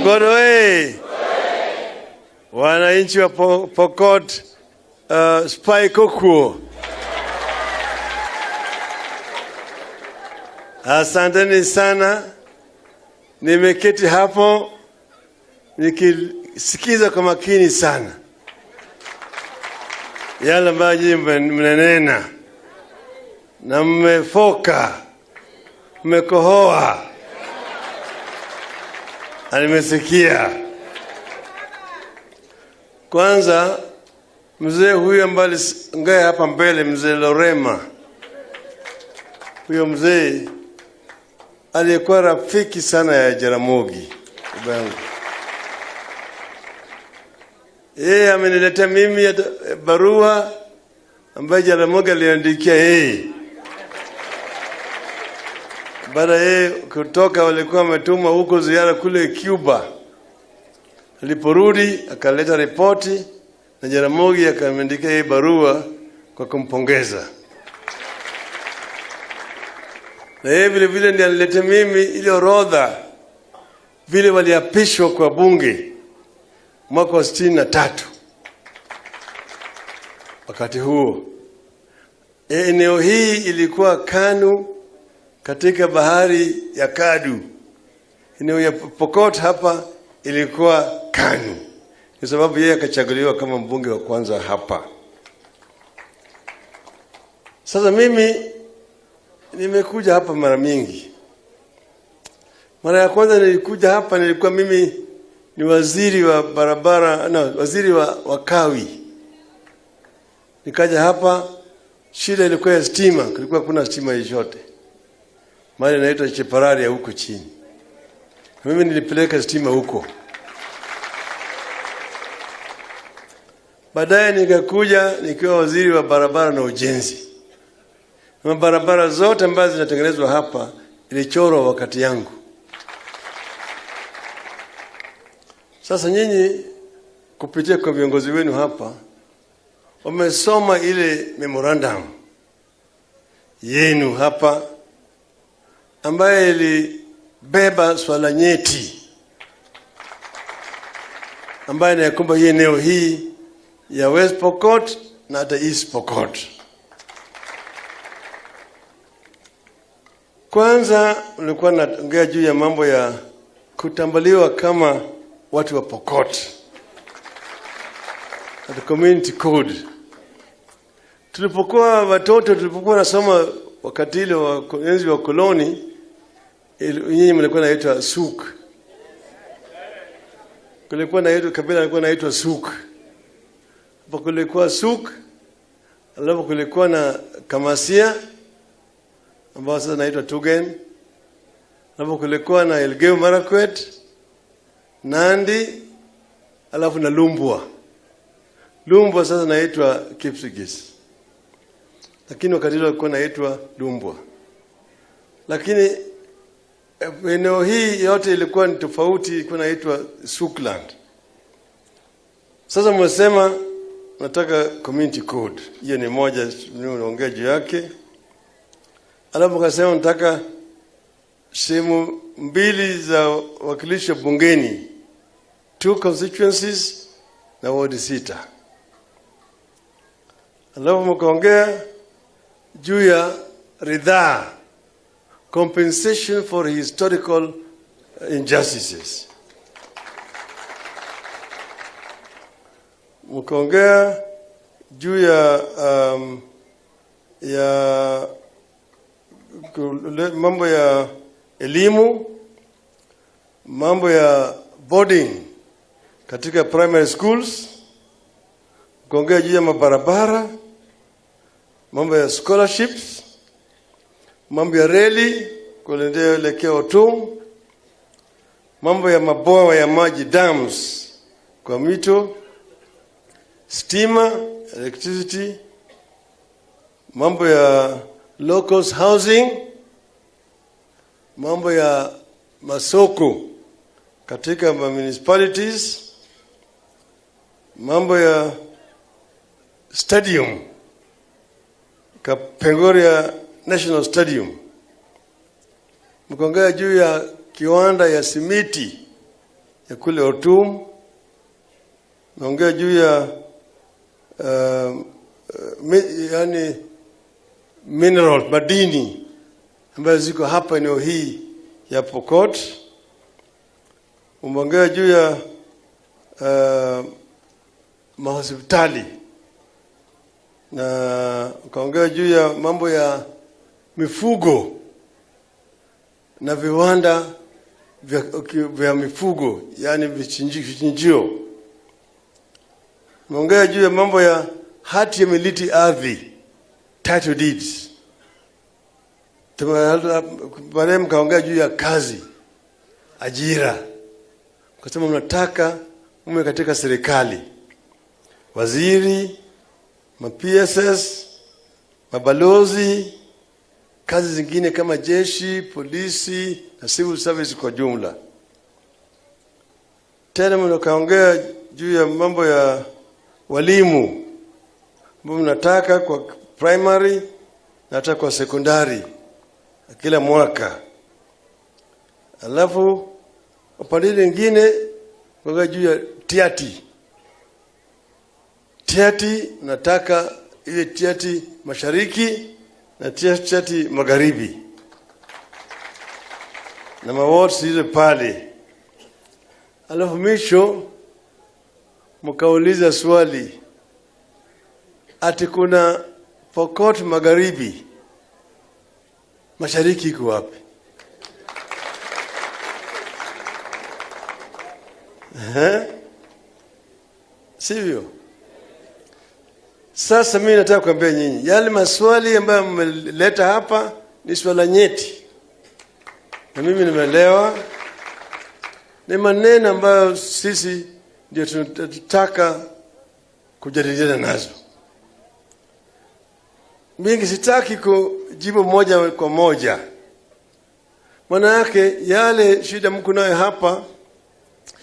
Godoe. Wananchi wa Pokot spy kuku. Asanteni sana. Nimeketi hapo nikisikiza kwa makini sana yale ambayo mnanena na mmefoka, mmekohoa. Nimesikia. Kwanza mzee huyu ambaye ngaye hapa mbele, mzee Lorema, huyo mzee alikuwa rafiki sana ya Jaramogi bangu. Yeye ameniletea mimi barua ambayo Jaramogi aliandikia yeye. Baada yeye kutoka, walikuwa wametuma huko ziara kule Cuba. Aliporudi akaleta ripoti na Jaramogi akamwandikia yeye barua kwa kumpongeza. Na yeye vile vile ndiye alileta mimi ile orodha vile waliapishwa kwa bunge mwaka wa 63. Wakati huo eneo hii ilikuwa KANU katika bahari ya Kadu. Eneo ya Pokot hapa ilikuwa KANU. Kwa sababu yeye akachaguliwa kama mbunge wa kwanza hapa. Sasa mimi nimekuja hapa mara mingi. Mara ya kwanza nilikuja hapa nilikuwa mimi ni waziri wa barabara, waziri wa kawi. Nikaja hapa, shida ilikuwa ya stima, kulikuwa kuna stima yote. Mahali inaitwa Chepararia huko chini. Mimi nilipeleka stima huko. Baadaye nikakuja nikiwa waziri wa barabara na ujenzi. Na barabara zote ambazo zinatengenezwa hapa ilichorwa wakati yangu. Sasa nyinyi kupitia kwa viongozi wenu hapa wamesoma ile memorandum yenu hapa ambaye ilibeba swala nyeti ambaye inakumba hii eneo hii ya West Pokot na hata East Pokot. Kwanza ulikuwa naongea juu ya mambo ya kutambuliwa kama watu wa Pokot, the community code. Tulipokuwa watoto, tulipokuwa nasoma wakati ile wa enzi wa koloni, nyinyi mlikuwa naitwa Suk. Kulikuwa naitwa kabila lilikuwa naitwa Suk. Hapo kulikuwa Suk, alafu kulikuwa na Kamasia ambao sasa naitwa Tugen. Alafu kulikuwa na Elgeyo Marakwet, Nandi, alafu na Lumbwa. Lumbwa sasa naitwa Kipsigis. Lakini wakati ile kulikuwa naitwa Lumbwa. Lakini eneo hii yote ilikuwa ni tofauti, ilikuwa inaitwa Sukland. Sasa mmesema nataka community code. Hiyo ni moja unaongea juu yake. Alafu kasema nataka sehemu mbili za wakilishi bungeni, 2 constituencies na ward 6. Alafu mkaongea juu ya ridhaa, compensation for historical injustices. Mkaongea juu ya mambo ya elimu, mambo ya boarding katika primary schools, mkaongea juu ya mabarabara, mambo ya scholarships, mambo ya reli kuelekea Otum, mambo ya mabwawa ya maji, dams kwa mito, stima, electricity, mambo ya locals housing, mambo ya masoko katika municipalities, mambo ya stadium Kapengoria National Stadium, mkaongea juu ya kiwanda ya simiti ya kule Otum. Naongea juu ya yani mineral, madini ambayo ziko hapa eneo hii ya Pokot. Umeongea juu ya mahospitali na ukaongea juu ya mambo ya mifugo na viwanda vya mifugo, yani vichinjio. Umeongea juu ya mambo ya hati ya miliki ardhi, title deeds. Baadaye mkaongea juu ya kazi, ajira. Kwa sababu mnataka mume katika serikali, waziri, ma-PSS, mabalozi, kazi zingine kama jeshi, polisi na civil service kwa jumla. Tena mkaongea juu ya mambo ya walimu, ambao mnataka kwa primary na hata kwa secondary kila mwaka. Alafu upande mwingine kwa juu ya tiati. Tiati nataka ile tiati mashariki na tiati magharibi. Na mawards ile pale. Alafu mwisho mkauliza swali, ati kuna Pokot magharibi, mashariki iko wapi? Sivyo? Sasa mimi nataka kuambia nyinyi, yale maswali ambayo mmeleta hapa ni swala nyeti. Na mimi nimeelewa. Ni maneno ambayo sisi ndio tunataka kujadiliana nazo. Mimi sitaki kujibu moja kwa moja. Maana yake yale shida mko nayo hapa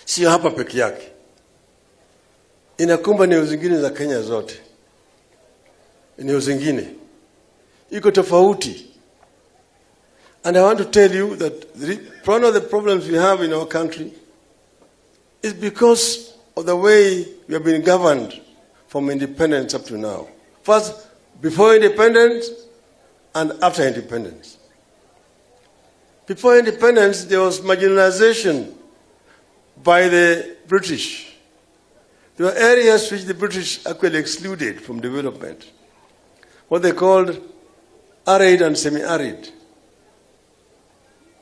sio hapa peke yake. Inakumba eneo zingine za Kenya zote. Eneo zingine iko tofauti. And I want to tell you that one of the problems we have in our country is because of the way we have been governed from independence up to now. First, before independence and after independence. Before independence, there was marginalization by the British. There were areas which the British actually excluded from development. What they called arid and semi-arid.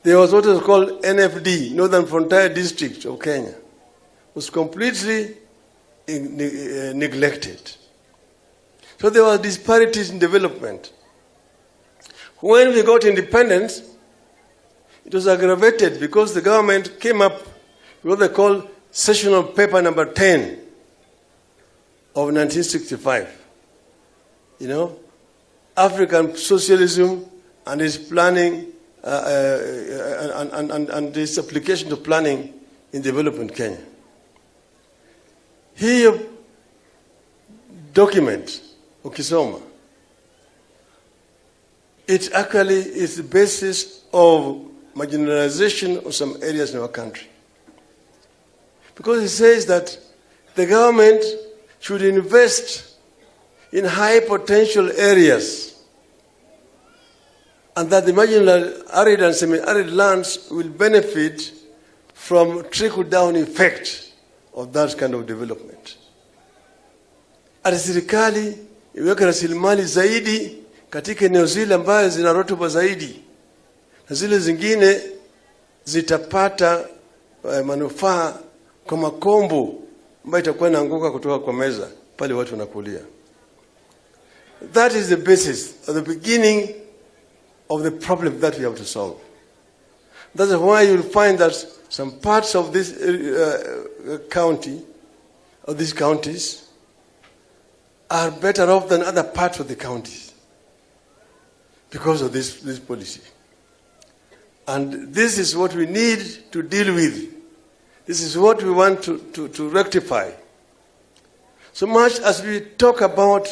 There was what was called NFD, Northern Frontier District of Kenya. Was completely neglected. So there were disparities in development. When we got independence, it was aggravated because the government came up with what they call Sessional Paper number 10 of 1965. You know, African socialism and its planning and this application to planning in development Kenya. Here document, ukisoma, it actually is the basis of marginalization of some areas in our country. Because it says that the government should invest in high potential areas and that the marginal arid and semi-arid lands will benefit from trickle-down effect of that kind of development. Ati serikali iweke rasilimali zaidi katika eneo zile ambazo zina rutuba zaidi na zile zingine zitapata manufaa kwa makombo ambayo itakuwa inaanguka kutoka kwa meza pale watu wanakulia. That is the basis of the beginning of the problem that we have to solve. That's why you'll find that some parts of this county, of these counties, are better off than other parts of the counties because of this policy. And this is what we need to deal with. This is what we want to rectify. So much as we talk about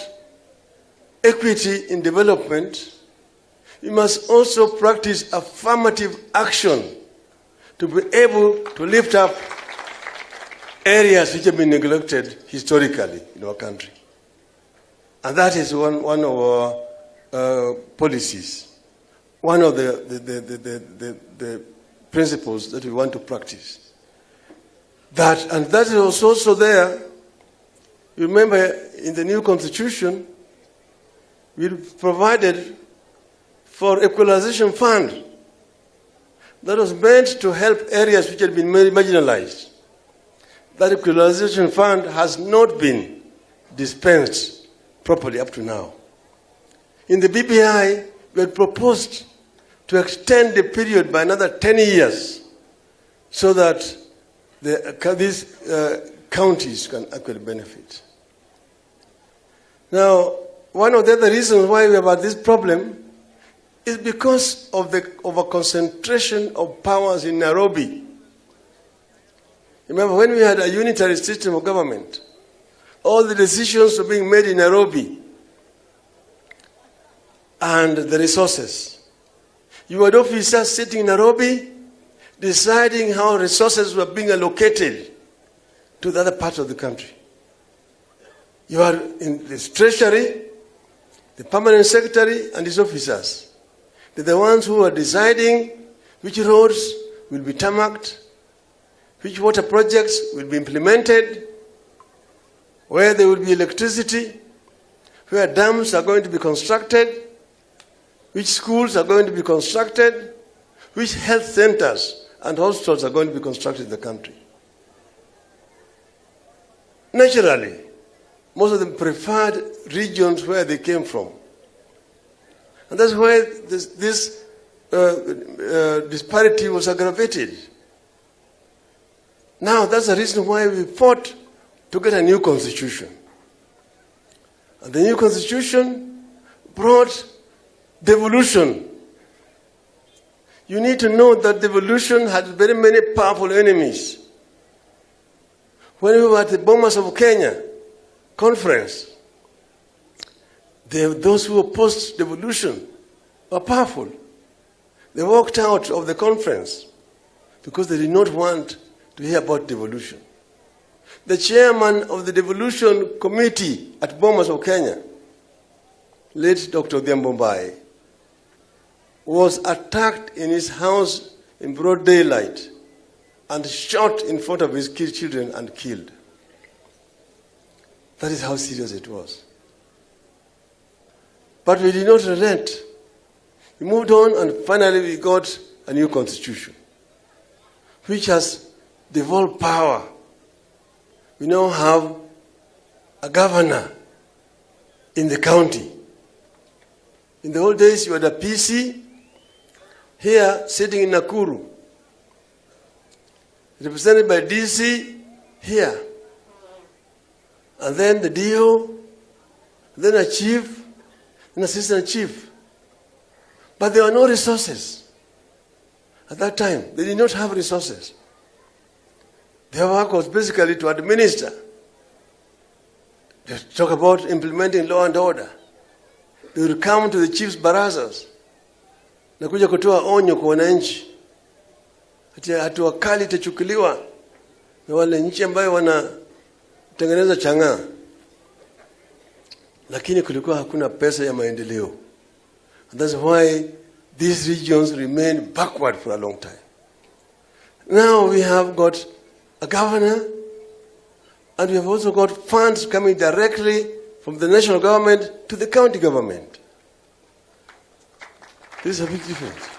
equity in development, we must also practice affirmative action to be able to lift up areas which have been neglected historically in our country. And that is one of our policies, one of the principles that we want to practice. And that is also there. You remember in the new constitution, we provided for equalization fund that was meant to help areas which had been very marginalized. That equalization fund has not been dispensed properly up to now. In the BBI, we had proposed to extend the period by another 10 years so that these counties can actually benefit. Now, one of the other reasons why we have had this problem is because of the over-concentration of powers in Nairobi. Remember, when we had a unitary system of government, all the decisions were being made in Nairobi, and the resources. You had officers sitting in Nairobi deciding how resources were being allocated to the other parts of the country. You are in the treasury, the permanent secretary and his officers. They're the ones who are deciding which roads will be tarmacked, which water projects will be implemented, where there will be electricity, where dams are going to be constructed, which schools are going to be constructed, which health centers and hospitals are going to be constructed in the country. Naturally, most of them preferred regions where they came from. And that's why this disparity was aggravated. Now, that's the reason why we fought to get a new constitution. And the new constitution brought devolution. You need to know that devolution had very many powerful enemies. When we were at the Bomas of Kenya conference, those who opposed devolution were powerful. They walked out of the conference because they did not want to hear about devolution. The chairman of the devolution committee at Bomas of Kenya, late Dr. Odinga, was attacked in his house in broad daylight and shot in front of his children and killed. That is how serious it was. But we did not relent. We moved on, and finally we got a new constitution, which has devolved power. We now have a governor in the county. In the old days, you had a PC here sitting in Nakuru, represented by DC here, and then the DO, then a chief, an assistant chief. But there were no resources. At that time, they did not have resources. Their work was basically to administer. They talk about implementing law and order. They would come to the chief's barazas na kuja kutoa onyo kwa wananchi. Hatua kali itachukuliwa na wale nchi ambayo wanatengeneza chang'aa. Lakini kulikuwa hakuna pesa ya maendeleo. And that's why these regions remain backward for a long time. Now we have got a governor, and we have also got funds coming directly from the national government to the county government. This is a big difference.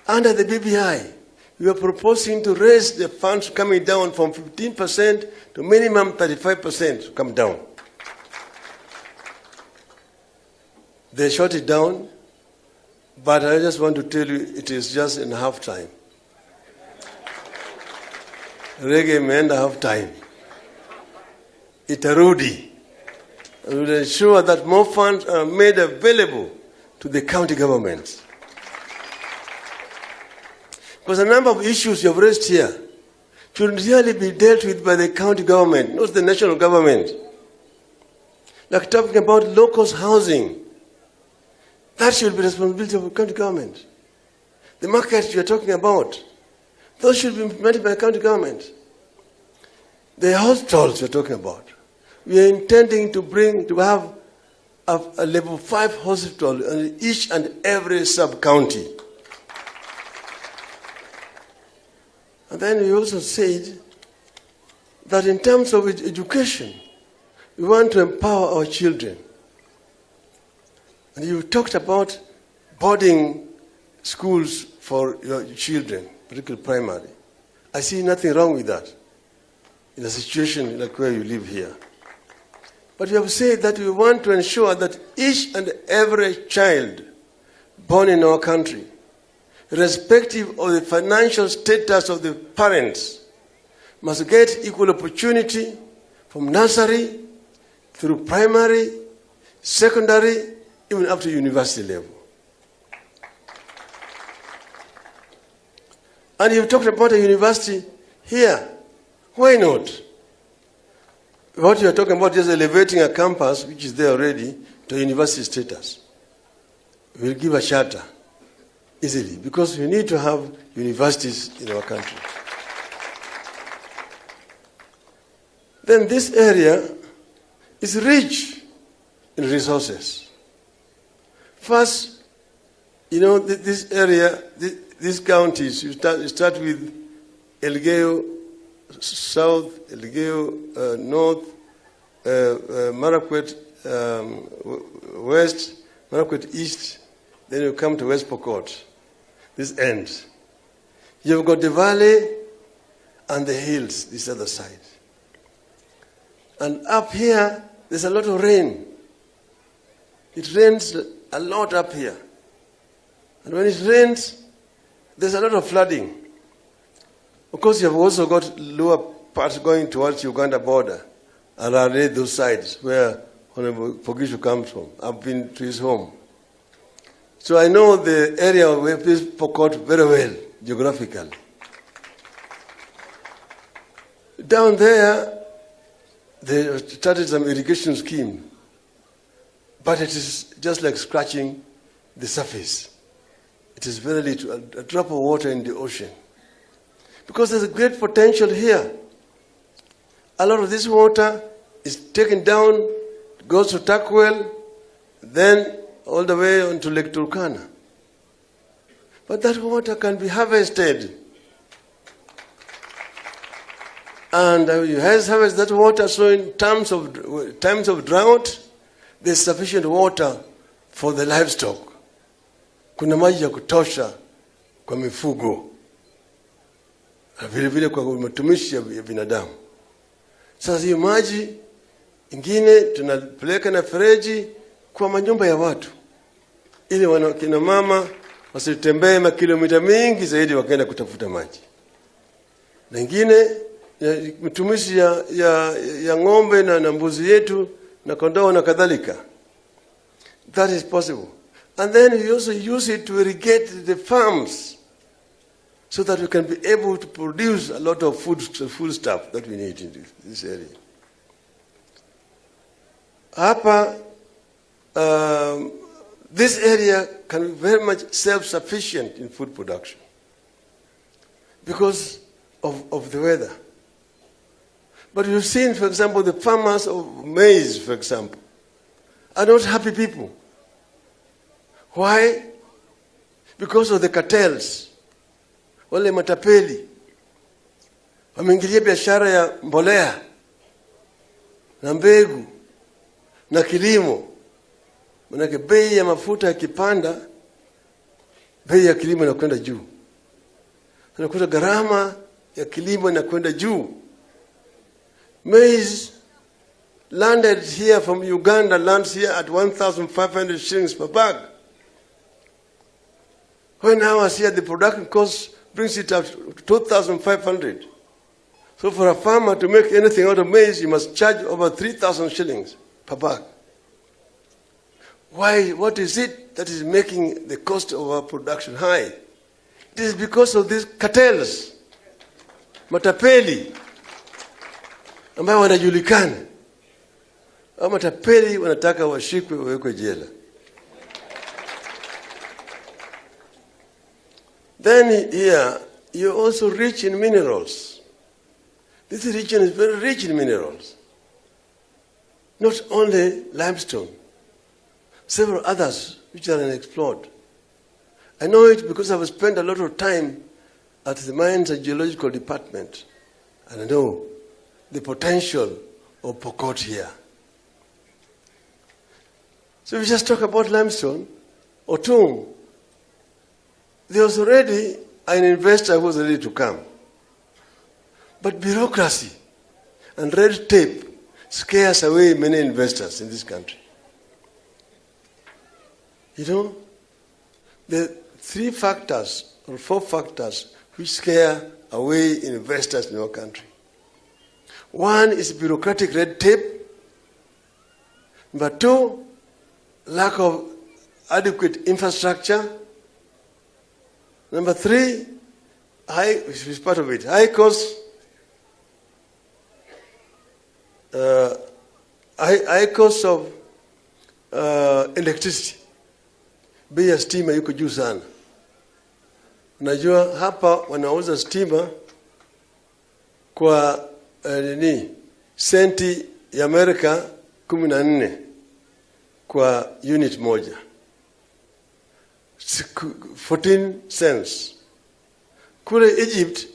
Under the BBI, we are proposing to raise the funds coming down from 15% to minimum 35% to come down. They shut it down, but I just want to tell you it is just in half time. Reggae imeenda half time. Itarudi. And we will ensure that more funds are made available to the county governments. Because a number of issues you have raised here should really be dealt with by the county government, not the national government. Like talking about low-cost housing, that should be the responsibility of the county government. The market you are talking about, Those should be implemented by county government. The hospitals we're talking about. We are intending to have a level 5 hospital in each and every sub-county. And then we also said that in terms of education, we want to empower our children. And you talked about boarding schools for your children, particularly primary. I see nothing wrong with that in a situation like where you live here. But we have said that we want to ensure that each and every child born in our country, irrespective of the financial status of the parents, must get equal opportunity from nursery through primary, secondary, even up to university level. And you've talked about a university here. Why not? What you're talking about is elevating a campus, which is there already, to university status. We'll give a charter easily, because we need to have universities in our country. Then this area is rich in resources. First, this area, these counties, you start with Elgeyo South, Elgeyo North, Marakwet West, Marakwet East, then you come to West Pokot. This ends. You've got the valley and the hills, this other side. And up here, there's a lot of rain. It rains a lot up here. And when it rains, there's a lot of flooding. Of course, you've also got lower parts going towards Uganda border, and around those sides where Honorable Pogishu comes from. I've been to his home. So I know the area where this Pokot very well, geographically. Down there, they started some irrigation scheme, but it is just like scratching the surface. It is very little, a drop of water in the ocean. Because there's a great potential here. A lot of this water is taken down, goes to Takwel, then all the way onto Lake Turkana. But that water can be harvested. And you harvest that water, so in times of drought, there's sufficient water for the livestock. Kuna maji ya kutosha kwa mifugo. Vile vile kwa matumishi ya binadamu. Sasa hiyo maji ingine tunapeleka na fereji kwa manyumba ya watu, ili kina mama wasitembee makilomita mingi zaidi wakaenda kutafuta maji. Na ingine matumishi ya ng'ombe na mbuzi yetu na kondoo na kadhalika. That is possible. And then we also use it to irrigate the farms, so that we can be able to produce a lot of food stuff that we need in this area. Hapa, this area can be very much self-sufficient in food production because of the weather. But you've seen, for example, the farmers of maize, for example, are not happy people. Why? Because of the cartels. Wale matapeli wameingilia biashara ya mbolea na mbegu na kilimo. Manake bei ya mafuta yakipanda, bei ya kilimo inakwenda juu. Unakuta gharama ya kilimo inakwenda juu. Maize landed here from Uganda, lands here at 1,500 shillings per bag. When I was here, the production cost brings it up to 2,500. So for a farmer to make anything out of maize, you must charge over 3,000 shillings per bag. Why? What is it that is making the cost of our production high? It is because of these cartels, matapeli, ambao wanajulikana. Hao matapeli wanataka washikwe wawekwe jela. Then here, you're also rich in minerals. This region is very rich in minerals. Not only limestone, several others which are unexplored. I know it because I've spent a lot of time at the Mines and Geological Department, and I know the potential of Pokot here. So if we just talk about limestone or tomb, there was already an investor who was ready to come. But bureaucracy and red tape scares away many investors in this country. You know, there are 3 factors or 4 factors which scare away investors in our country. One is bureaucratic red tape. Number 2, lack of adequate infrastructure. Number 3, which is part of it, high cost, high cost of electricity. Bei ya stima yuko juu sana. Unajua hapa wanauza stima kwa senti ya Amerika 14 kwa unit moja. 14 cents. Kule Egypt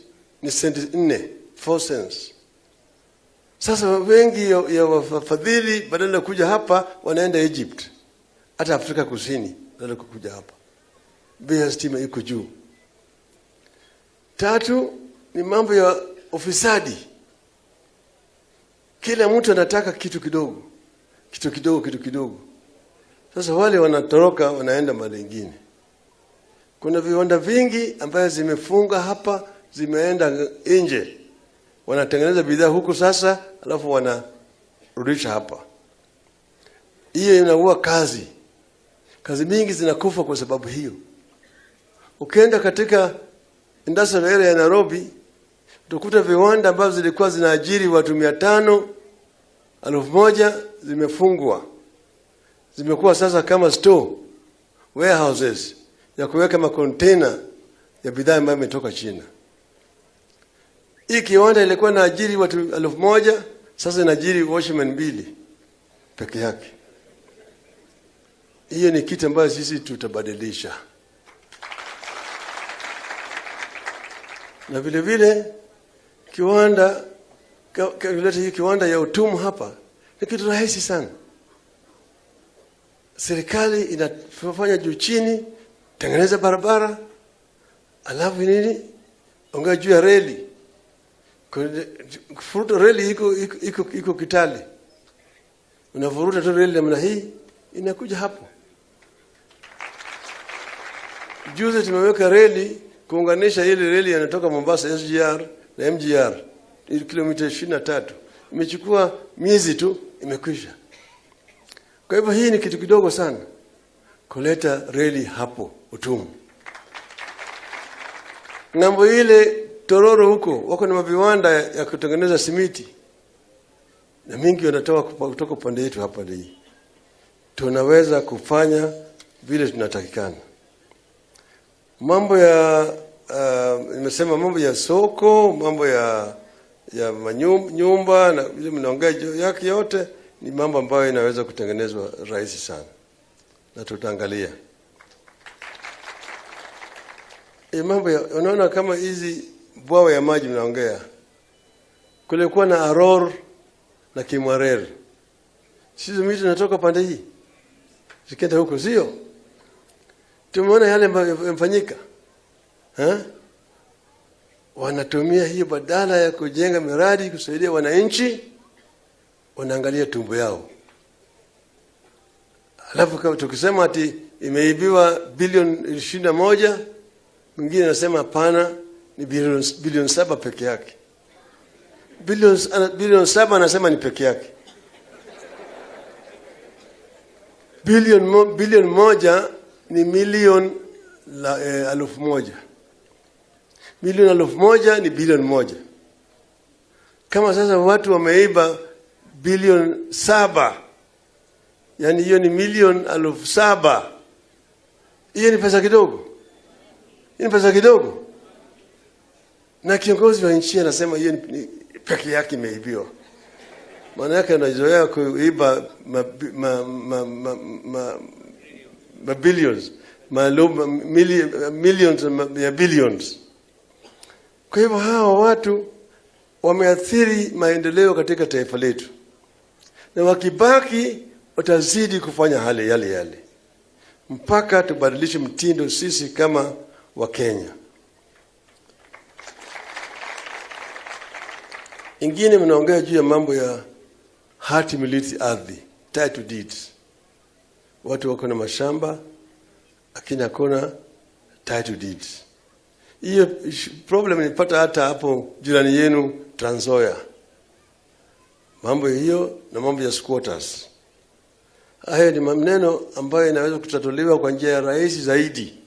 ni senti 4 cents. Sasa wengi ya wafadhili badala ya kuja hapa wanaenda Egypt. Hata Afrika Kusini badala ya kuja hapa. Bei ya stima iko juu. 3 ni mambo ya ufisadi. Kila mtu anataka kitu kidogo. Kitu kidogo. Sasa wale wanatoroka wanaenda mahali pengine. Kuna viwanda vingi ambayo zimefunga hapa, zimeenda nje. Wanatengeneza bidhaa huku sasa, alafu wanarudisha hapa. Hiyo inaua kazi. Kazi mingi zinakufa kwa sababu hiyo. Ukienda katika industrial area ya Nairobi, utakuta viwanda ambavyo zilikuwa zinaajiri watu 500, 1000 zimefungwa. Zimekuwa sasa kama store, warehouses ya kuweka makontena ya bidhaa ambayo imetoka China. Hii kiwanda ilikuwa inaajiri watu 1000, sasa inaajiri watchman 2 peke yake. Hiyo ni kitu ambayo sisi tutabadilisha. Na vile vile kiwanda ya utumwa hapa ni kitu rahisi sana. Serikali inafanya juu chini, tengeneza barabara, alafu ongea juu ya reli. Kufuruta reli iko Kitale. Unavuruta tu reli namna hii, inakuja hapo. Juzi tumeweka reli kuunganisha ile reli yanatoka Mombasa SGR na MGR, kilomita 23. Imechukua miezi tu, imekwisha. Kwa hivyo hii ni kitu kidogo sana kuleta reli hapo utumu. Ngambo ile Tororo huko wako na viwanda ya kutengeneza simiti. Na mingi wanatoka kutoka upande wetu hapa leo. Tunaweza kufanya vile tunatakikana. Mambo ya nimesema mambo ya soko, mambo ya nyumba na vile mnaongea yake yote ni mambo ambayo inaweza kutengenezwa rahisi sana. Na tutaangalia. Mambo ya unaona kama hizi bwawa ya maji mnaongea. Kulikuwa na Aror na Kimwarer. Sisi mimi tunatoka pande hii. Sikenda huko sio? Tumeona yale yamefanyika. Wanatumia hiyo badala ya kujenga miradi kusaidia wananchi, wanaangalia tumbo yao. Alafu kama tukisema ati imeibiwa bilioni 21, mwingine anasema hapana, ni bilioni 7 peke yake. Bilioni 7 anasema ni peke yake. Bilioni 1 ni milioni 1000. Milioni 1000 ni bilioni 1. Kama sasa watu wameiba bilioni 7, yani hiyo ni milioni 7. Hiyo ni pesa kidogo. Hiyo ni pesa kidogo. Na kiongozi wa nchi anasema hiyo peke yake imeibiwa. Maana yake anazoea kuiba billions, millions ya billions. Kwa hivyo hawa watu wameathiri maendeleo katika taifa letu. Na wakibaki watazidi kufanya hali yale. Mpaka tubadilishe mtindo sisi kama wa Kenya. Ingine mnaongea juu ya mambo ya hati miliki ardhi, title deeds. Watu wako na mashamba lakini hakuna title deeds. Hiyo problem nilipata hata hapo jirani yenu Trans Nzoia. Mambo hiyo na mambo ya squatters. Hayo ni maneno ambayo inaweza kutatuliwa kwa njia ya rahisi zaidi.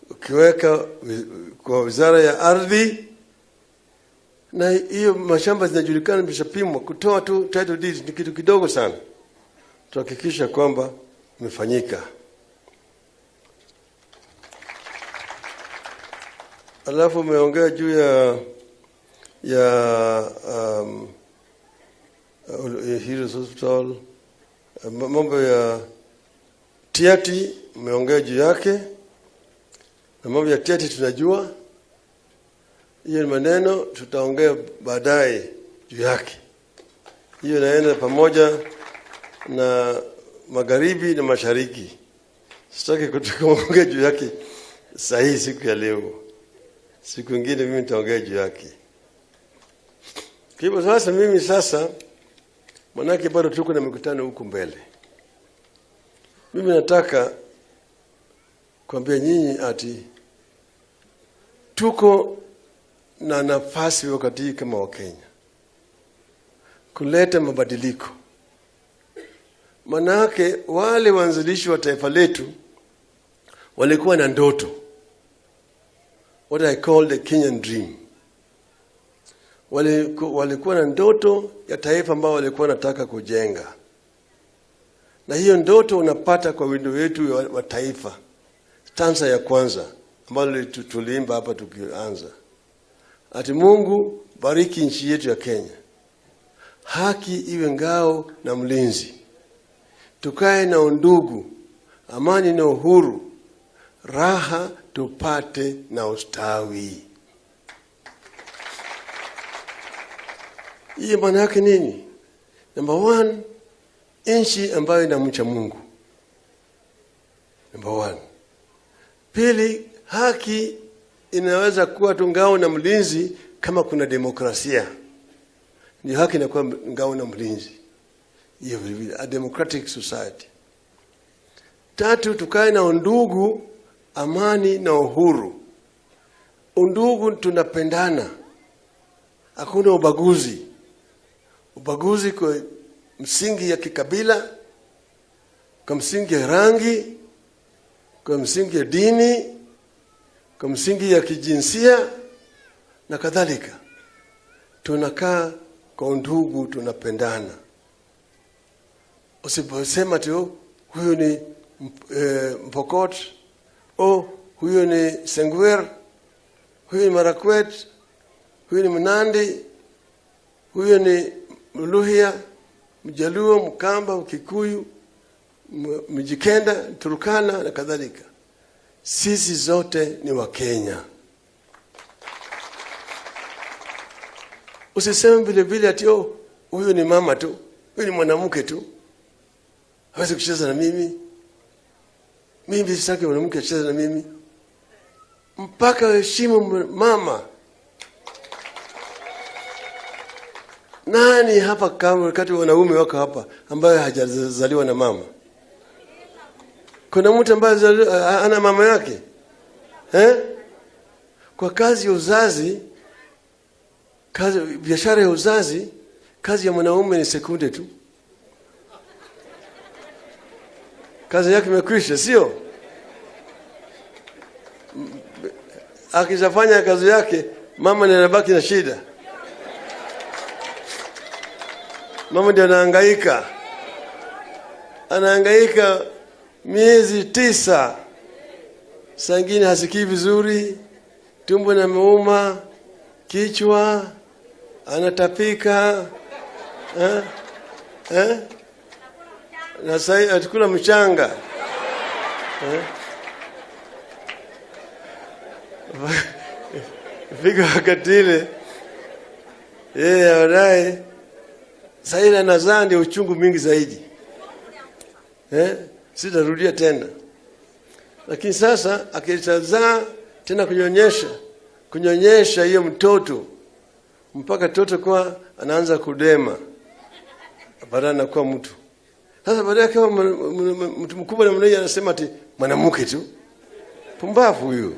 Ukiweka kwa wizara ya ardhi, na hiyo mashamba zinajulikana bishapimwa, kutoa tu title deeds ni kitu kidogo sana. Tuhakikisha kwamba imefanyika. Alafu umeongea juu ya Heroes Hospital, mambo ya Tiati umeongea juu yake, na mambo ya Tiati tunajua. Hiyo ni maneno tutaongea baadaye juu yake. Hiyo inaenda pamoja na magharibi na mashariki. Sitaki kuongea juu yake sahihi siku ya leo. Siku nyingine mimi nitaongea juu yake. Kwa hivyo sasa mimi manake bado tuko na mikutano huko mbele. Mimi nataka kuambia nyinyi ati tuko na nafasi wakati kama wa Kenya kuleta mabadiliko. Manake wale waanzilishi wa taifa letu walikuwa na ndoto, what I call the Kenyan dream. Walikuwa na ndoto ya taifa ambao walikuwa nataka kujenga. Na hiyo ndoto unapata kwa wimbo wetu wa taifa. Stanza ya kwanza ambalo tuliimba hapa tukianza. Ati Mungu bariki nchi yetu ya Kenya. Haki iwe ngao na mlinzi. Tukae na undugu, amani na uhuru. Raha tupate na ustawi. Hiyo maana yake nini? Number 1, nchi ambayo inamcha Mungu. Number 1. Pili, haki inaweza kuwa tu ngao na mlinzi kama kuna demokrasia. Ni haki inakuwa ngao na mlinzi. Hiyo vile a democratic society. 3, tukae na undugu, amani na uhuru. Undugu tunapendana. Hakuna ubaguzi. Ubaguzi kwa msingi ya kikabila, kwa msingi ya rangi, kwa msingi ya dini, kwa msingi ya kijinsia na kadhalika. Tunakaa kwa undugu, tunapendana. Usiposema tu huyu ni Pokot, huyu ni Sengwer, huyu ni Marakwet, huyu ni Mnandi, huyu ni Mluhya, Mjaluo, Mkamba, Mkikuyu, Mjikenda, Turkana na kadhalika. Sisi zote ni wa Kenya. Usiseme vile ati huyu ni mama tu, huyu ni mwanamke tu, hawezi kucheza na mimi. Mimi sitaki mwanamke acheze na mimi. Mpaka heshimu mama. Nani hapa kama wakati wanaume wako hapa ambaye hajazaliwa na mama? Kuna mtu ambaye ana mama yake? Kwa kazi ya uzazi, biashara ya uzazi, kazi ya mwanaume ni sekunde tu. Kazi yake imekwisha, sio? Akishafanya kazi yake, mama ndiye anabaki na shida. Mama ndiye anahangaika miezi 9. Saa ingine hasikii vizuri, tumbo linamuuma, kichwa, anatapika, na sasa atakula mchanga. Fika wakati ile yeye anaye sasa anazaa ndio uchungu mingi zaidi. Sitarudia tena. Lakini sasa akitazaa tena kunyonyesha hiyo mtoto mpaka mtoto kwa anaanza kudema. Baadaye anakuwa mtu. Sasa baadaye kama mtu mkubwa na mmoja anasema ati mwanamke tu. Pumbavu huyo.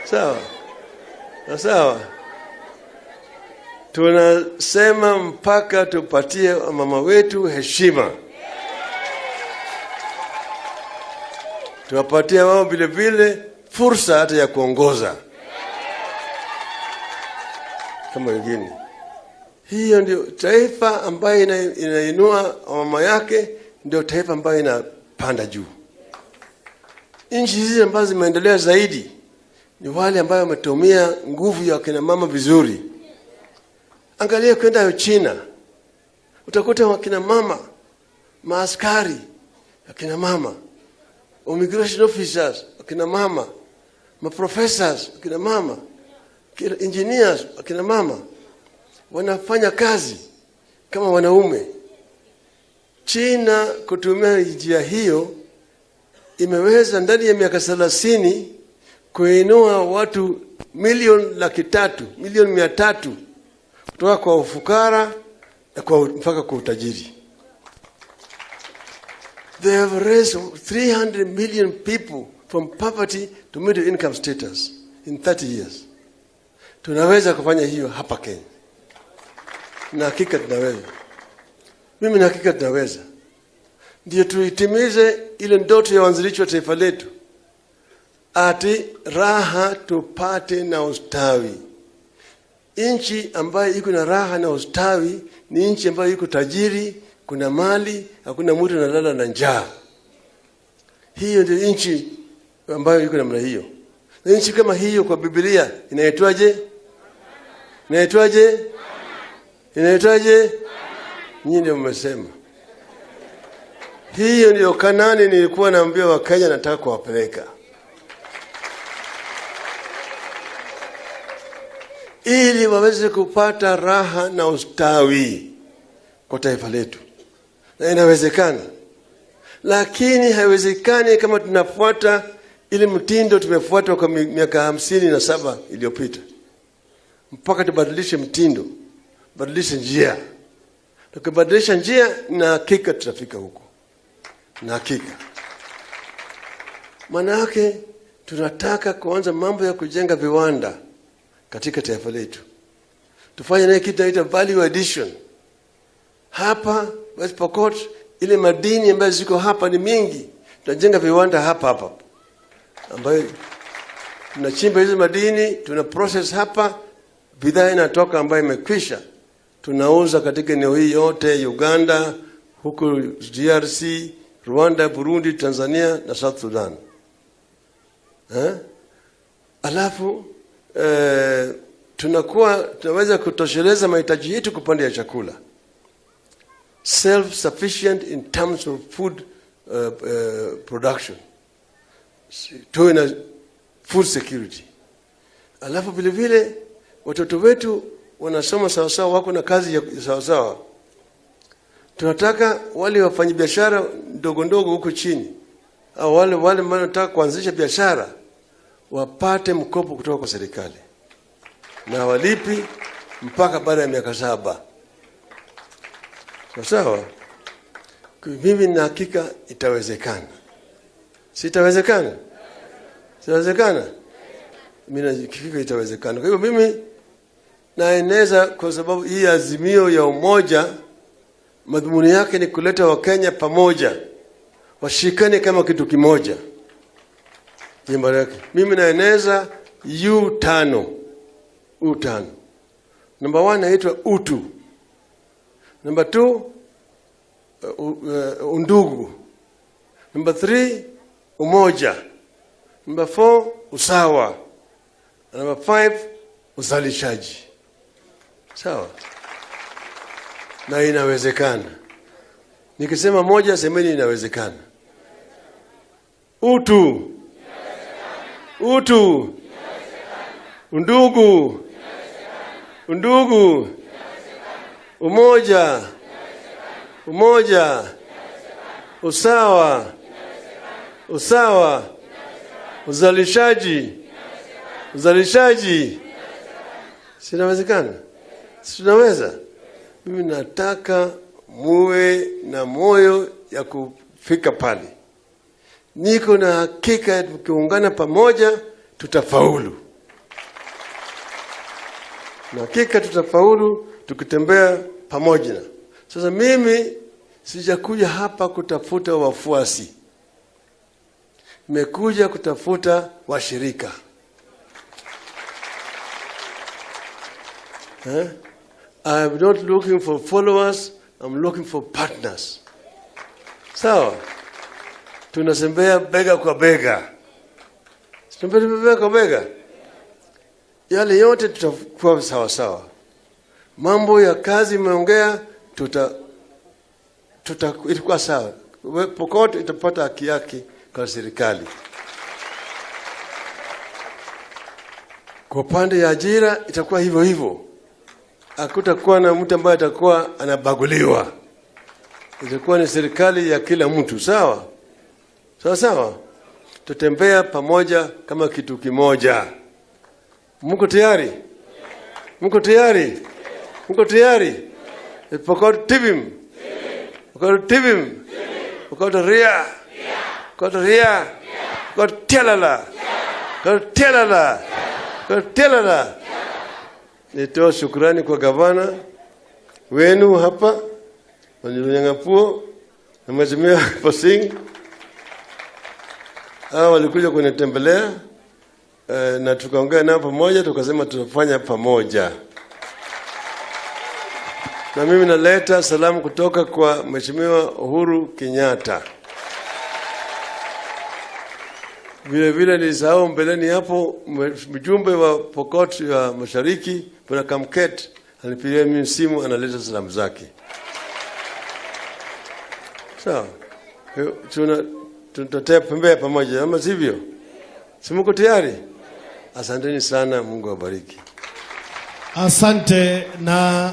Sawa. Sawa. Tunasema mpaka tupatie mama wetu heshima. Tuwapatie wao vile vile fursa hata ya kuongoza kama wengine. Hiyo ndio taifa ambayo inainua mama yake, ndio taifa ambayo inapanda juu. Nchi hizi ambazo zimeendelea zaidi ni wale ambao wametumia nguvu ya kina mama vizuri. Angalia kwenda China, utakuta wakina mama maaskari wakina mama, immigration officers wakina mama, professors wakina mama, engineers wakina mama, wanafanya kazi kama wanaume. China kutumia njia hiyo imeweza ndani ya miaka 30 kuinua watu milioni 300,000, milioni 300 kutoka kwa ufukara na mpaka kwa utajiri. They have raised 300 million people from poverty to middle income status in 30 years. Tunaweza kufanya hiyo hapa Kenya. Na hakika tunaweza. Mimi na hakika tunaweza. Ndio tuitimize ile ndoto ya wanzilishi wa taifa letu. Ati raha tupate na ustawi. Nchi ambayo iko na raha na ustawi ni nchi ambayo iko tajiri, kuna mali, hakuna mtu analala na njaa. Hiyo ndio nchi ambayo iko namna hiyo. Na nchi kama hiyo kwa Biblia inaitwaje? Inaitwaje? Inaitwaje? Nyinyi ndio mmesema. Hiyo ndio Kanaani nilikuwa naambia Wakenya nataka kuwapeleka. Ili waweze kupata raha na ustawi kwa taifa letu. Na inawezekana. Lakini haiwezekani kama tunafuata ile mtindo tumefuata kwa miaka 57 iliyopita. Mpaka tubadilishe mtindo, badilishe njia. Tukibadilisha njia na hakika tutafika huko. Na hakika. Maana yake tunataka kuanza mambo ya kujenga viwanda katika taifa letu. Tufanye naye kitu inaitwa value addition. Hapa West Pokot ile madini ambayo ziko hapa ni mingi. Tunajenga viwanda hapa. Ambayo tunachimba hizo madini, tuna process hapa, bidhaa inatoka ambayo imekwisha. Tunauza katika eneo hii yote, Uganda, huko DRC, Rwanda, Burundi, Tanzania na South Sudan. Alafu tunaweza kutosheleza mahitaji yetu kwa upande ya chakula. Self-sufficient in terms of food production. Tuwe na food security. Alafu vile vile watoto wetu wanasoma sawasawa, wako na kazi ya sawasawa. Tunataka wale wafanyabiashara ndogo huko chini au wale wanataka kuanzisha biashara wapate mkopo kutoka kwa serikali. Na walipi mpaka baada ya miaka 7. Sawa? Mimi na hakika itawezekana. Sitawezekana? Sitawezekana? Mimi nafikiri itawezekana. Kwa hivyo mimi naeneza kwa sababu hii azimio ya umoja madhumuni yake ni kuleta Wakenya pamoja. Washikane kama kitu kimoja. Jimbo lake. Mimi naeneza U5. Number 1 inaitwa utu. Number 2 undugu. Number 3, umoja. Number 4, usawa. Number 5, uzalishaji. Sawa? Na inawezekana. Nikisema moja, semeni inawezekana. Utu. Utu. Undugu. Undugu. Umoja. Umoja. Usawa. Usawa. Uzalishaji. Uzalishaji. Sinawezekana? Sinaweza? Mimi nataka muwe na moyo ya kufika pale. Niko na hakika tukiungana pamoja tutafaulu. Na hakika tutafaulu tukitembea pamoja. Sasa mimi sijakuja hapa kutafuta wafuasi. Nimekuja kutafuta washirika. I'm not looking for followers, I'm looking for partners. Sawa? Tunasembea bega kwa bega. Tunasembea bega kwa bega. Yale yote tutakuwa sawa sawa. Mambo ya kazi meongea itakuwa sawa. Pokot itapata haki yake kwa serikali. Kwa upande ya ajira itakuwa hivyo hivyo. Hakutakuwa na mtu ambaye atakuwa anabaguliwa. Itakuwa ni serikali ya kila mtu, sawa? Sawa sawa. Tutembea pamoja kama kitu kimoja. Mko tayari? Mko tayari? Mko tayari? Pokot tibim. Pokot tibim. Pokot ria. Pokot ria. Pokot telala. Pokot telala. Pokot telala. Nitoa shukrani kwa gavana wenu hapa Wanyangapuo na Mheshimiwa Posing. Hao walikuja kunitembelea na tukaongea nao pamoja, tukasema tutafanya pamoja. Na mimi naleta salamu kutoka kwa Mheshimiwa Uhuru Kenyatta. Vile vile nilisahau mbeleni hapo mjumbe wa Pokot ya Mashariki Bwana Kamket alipigia mimi simu analeta salamu zake. Sawa. Tutatembea pamoja ama sivyo? Si mko tayari? Asanteni sana, Mungu awabariki. Asante na